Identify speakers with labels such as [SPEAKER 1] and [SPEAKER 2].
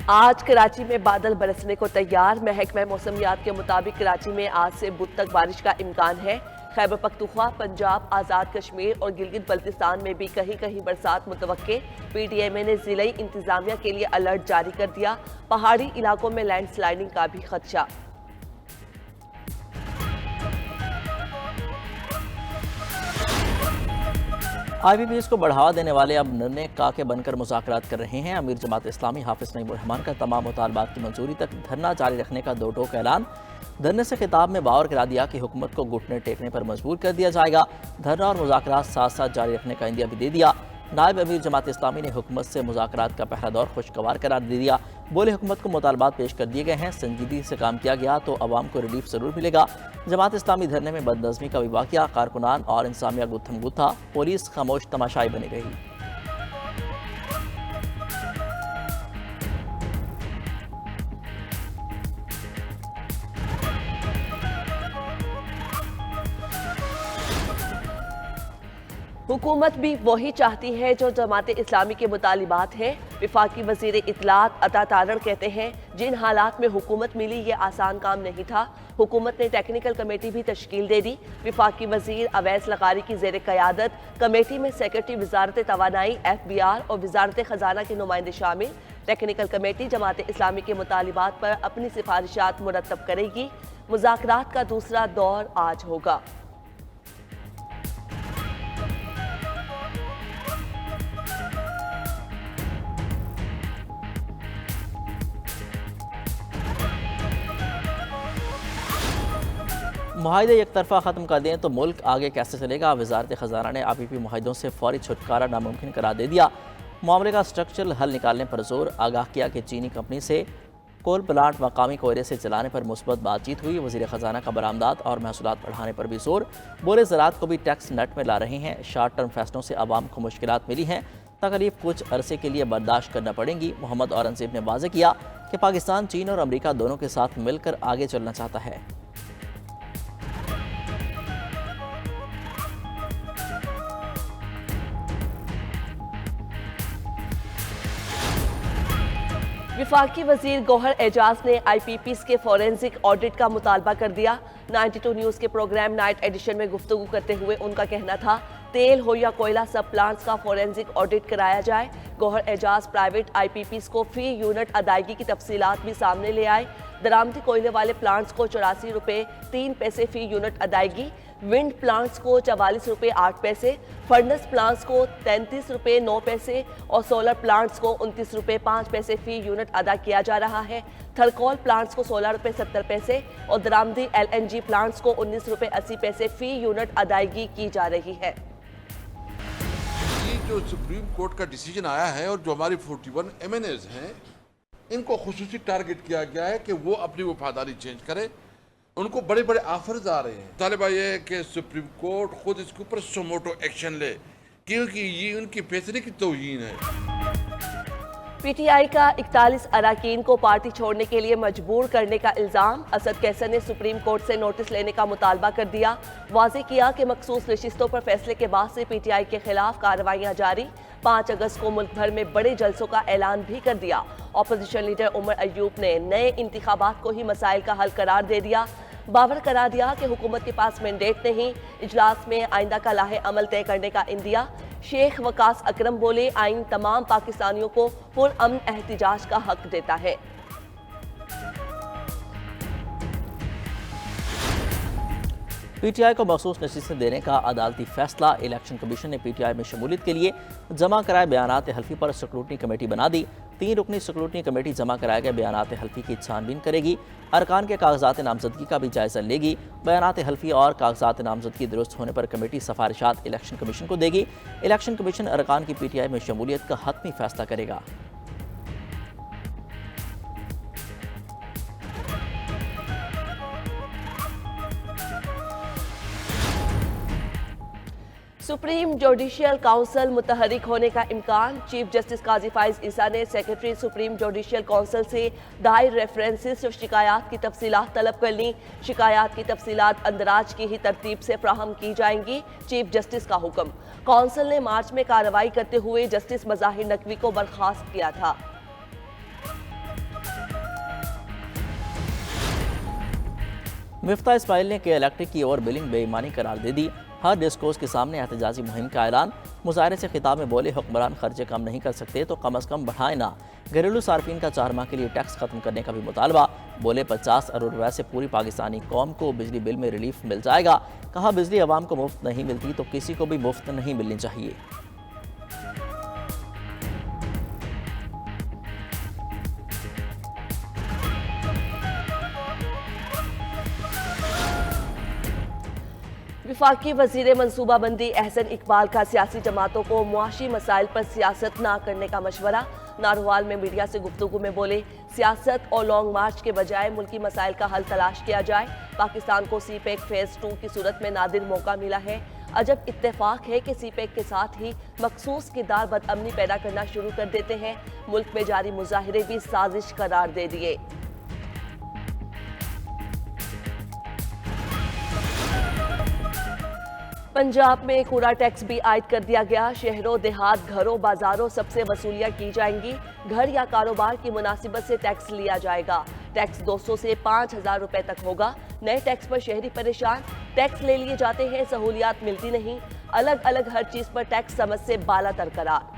[SPEAKER 1] आज कराची में बादल बरसने को तैयार। महकमा मौसमियात के मुताबिक कराची में आज से बुध तक बारिश का इम्कान है। खैबर पख्तूनख्वा, पंजाब, आज़ाद कश्मीर और गिलगित बल्तिस्तान में भी कहीं कहीं बरसात मुतवक्के। PTMA ने जिले इंतजामिया के लिए अलर्ट जारी कर दिया। पहाड़ी इलाकों में लैंडस्लाइडिंग का भी खदशा।
[SPEAKER 2] IPPs को बढ़ावा देने वाले अब निर्णय काके बनकर मुज़ाकरात कर रहे हैं। अमीर जमात इस्लामी हाफिज नईमुर रहमान का तमाम मुतालबात की मंजूरी तक धरना जारी रखने का दो टोक ऐलान। धरने से खिताब में बावर करा दिया कि हुकूमत को घुटने टेकने पर मजबूर कर दिया जाएगा। धरना और मुज़ाकरात साथ साथ जारी रखने का इंदिया भी दे दिया। नायब अमीर जमात इस्लामी ने हुकूमत से मुज़ाकरात का पहला दौर खुशगवार करार दे दिया। बोले, हुकूमत को मुतालबात पेश कर दिए गए हैं, संजीदगी से काम किया गया तो अवाम को रिलीफ ज़रूर मिलेगा। जमात इस्लामी धरने में बदनज़मी का भी वाक़या, कारकुनान और इंसामिया गुत्थम गुत्था, पुलिस खामोश तमाशाई बनी रही।
[SPEAKER 1] हुकूमत भी वही चाहती है जो जमात इस्लामी के मुतालिबात हैं। विफाकी वज़ीर इत्तलात अता तारड़ कहते हैं, जिन हालात में हुकूमत मिली ये आसान काम नहीं था। हुकूमत ने टेक्निकल कमेटी भी तश्कील दे दी। विफाकी वज़ीर अवैस लगारी की ज़ेर क़यादत कमेटी में सेक्रेटरी वजारत तवानाई, FBR और वजारत ख़जाना के नुमाइंदे शामिल। टेक्निकल कमेटी जमात इस्लामी के मुतालिबात पर अपनी सिफारिशात मुरतब करेगी। मुज़ाकरात का दूसरा दौर आज होगा।
[SPEAKER 2] मुआहिदे एक तरफा ख़त्म कर दें तो मुल्क आगे कैसे चलेगा। वजारत ख़जाना ने IPP मुआहिदों से फौरी छुटकारा नामुमकिन करार दे दिया। मामले का स्ट्रक्चरल हल निकालने पर जोर। आगाह किया कि चीनी कंपनी से कोल प्लांट मकामी कोयले से चलाने पर मुस्बत बातचीत हुई। वज़ीर ख़जाना का बरामदात और महसूलात बढ़ाने पर भी जोर। बोले, ज़राअत को भी टैक्स नेट में ला रहे हैं। शॉर्ट टर्म फैसलों से आवाम को मुश्किलात मिली हैं, तकलीफ कुछ अरसे के लिए बर्दाश्त करना पड़ेगी। मोहम्मद औरंगज़ेब ने वाज़ेह किया कि पाकिस्तान चीन और अमरीका दोनों के साथ मिलकर आगे चलना चाहता है।
[SPEAKER 1] विफाकी वजीर गौहर एजाज ने IPPs के फॉरेंसिक ऑडिट का मुतालबा कर दिया। 92 न्यूज़ के प्रोग्राम नाइट एडिशन में गुफ्तगू करते हुए उनका कहना था, तेल हो या कोयला सब प्लांट्स का फॉरेंसिक ऑडिट कराया जाए। गौहर एजाज प्राइवेट IPPs को फी यूनिट अदायगी की तफसीलात भी सामने ले आए। दरामदी कोयले वाले प्लांट्स को 84 रुपये 3 पैसे फी यूनिट अदायगी, विंड प्लांट्स को 44 रुपये 8 पैसे, फर्नेस प्लांट्स को 33 रुपये 9 पैसे और सोलर प्लांट्स को 29 रुपये 5 पैसे फी यूनिट अदा किया जा रहा है। थर्कोल प्लांट्स को 16 रुपये 70 पैसे और दरामदी LNG प्लांट्स को 19 रुपये 80 पैसे फी यूनिट अदायगी की जा रही है।
[SPEAKER 3] ये जो सुप्रीम कोर्ट का डिसीजन आया है और जो हमारी 41 MNAs हैं, इनको खुसूसी टारगेट किया गया है कि वो अपनी वफादारी चेंज करें। उनको बड़े बड़े ऑफर्स आ रहे हैं। तालिबा ये है कि सुप्रीम कोर्ट खुद इसके ऊपर सुमोटो एक्शन ले, क्योंकि ये उनकी फैसले की तौहीन है।
[SPEAKER 1] PTI का 41 अरकान को पार्टी छोड़ने के लिए मजबूर करने का इल्ज़ाम। असद कैसर ने सुप्रीम कोर्ट से नोटिस लेने का मुतालबा कर दिया। वाज़ेह किया कि मखसूस नशिस्तों पर फैसले के बाद से PTI के खिलाफ कार्रवाइयाँ जारी। 5 अगस्त को मुल्क भर में बड़े जलसों का ऐलान भी कर दिया। अपोजिशन लीडर उमर अयूब ने नए इंतखाबात को ही मसाइल का हल करार दे दिया। बावर करा दिया कि हुकूमत के पास मैंडेट नहीं। इजलास में आइंदा का लाहे अमल तय करने का इंदिया। शेख वकास अकरम बोले, आइन तमाम पाकिस्तानियों को पुरअमन एहतिजाज का हक देता है।
[SPEAKER 2] PTI को मखसूस नशिस्तें देने का अदालती फैसला। इलेक्शन कमीशन ने PTI में शमूलियत के लिए जमा कराए बयानात हल्फी पर स्क्रूटनी कमेटी बना दी। 3 रुकनी स्क्रूटनी कमेटी जमा कराए गए बयानात हल्फी की छानबीन करेगी। अरकान के कागजात नामजदगी का भी जायजा लेगी। बयानात हल्फी और कागजात नामजदगी दुरुस्त होने पर कमेटी सिफारिशात इलेक्शन कमीशन को देगी। इलेक्शन कमीशन अरकान की PTI में शमूलियत का हतमी फैसला करेगा।
[SPEAKER 1] सुप्रीम जुडिशियल काउंसिल मुतहरिक होने का इम्कान। चीफ जस्टिस काजी फाइज ईसा ने सेक्रेटरी सुप्रीम जुडिशियल काउंसिल से दायर रेफरेंसेस और शिकायत की तफसीलात तलब कर ली। शिकायत की तफसीलात अंदराज की ही तरतीब से फ्राहम की जाएंगी। चीफ जस्टिस का हुक्म। काउंसिल ने मार्च में कार्रवाई करते हुए जस्टिस मज़ाहिर नकवी को बर्खास्त किया था।
[SPEAKER 2] मिफ्ता इस्माइल ने के इलेक्ट्रिक की ओवर बिलिंग बेईमानी करार दे दी। हर डिस्कोर्स के सामने एहतजाजी मुहिम का ऐलान। मुजाहरे से खिताब में बोले, हुक्मरान खर्चे कम नहीं कर सकते तो कम अज़ कम बढ़ाए ना। घरेलू सार्फिन का 4 माह के लिए टैक्स खत्म करने का भी मुतालबा। बोले 50 अरब रुपए से पूरी पाकिस्तानी कौम को बिजली बिल में रिलीफ मिल जाएगा। कहा बिजली आवाम को मुफ्त नहीं मिलती तो किसी को भी मुफ्त नहीं मिलनी चाहिए।
[SPEAKER 1] विफाकी वजीर मनसूबाबंदी अहसन इकबाल का सियासी जमातों को मुआशी मसाइल पर सियासत ना करने का मशवरा। नारोवाल में मीडिया से गुफ्तगू में बोले, सियासत और लॉन्ग मार्च के बजाय मुल्की मसाइल का हल तलाश किया जाए। पाकिस्तान को सीपेक फेज 2 की सूरत में नादिर मौका मिला है। अजब इत्तेफाक है कि सीपेक के साथ ही मखसूस किरदार बदअमनी पैदा करना शुरू कर देते हैं। मुल्क में जारी मुजाहिरे भी साजिश करार दे दिए। पंजाब में कूड़ा टैक्स भी आयद कर दिया गया। शहरों, देहात, घरों, बाजारों सबसे वसूलियां की जाएंगी। घर या कारोबार की मुनासिबत से टैक्स लिया जाएगा। टैक्स 200 से 5,000 रुपए तक होगा। नए टैक्स पर शहरी परेशान। टैक्स ले लिए जाते हैं, सहूलियात मिलती नहीं। अलग अलग हर चीज पर टैक्स समझ से बाला तर करार।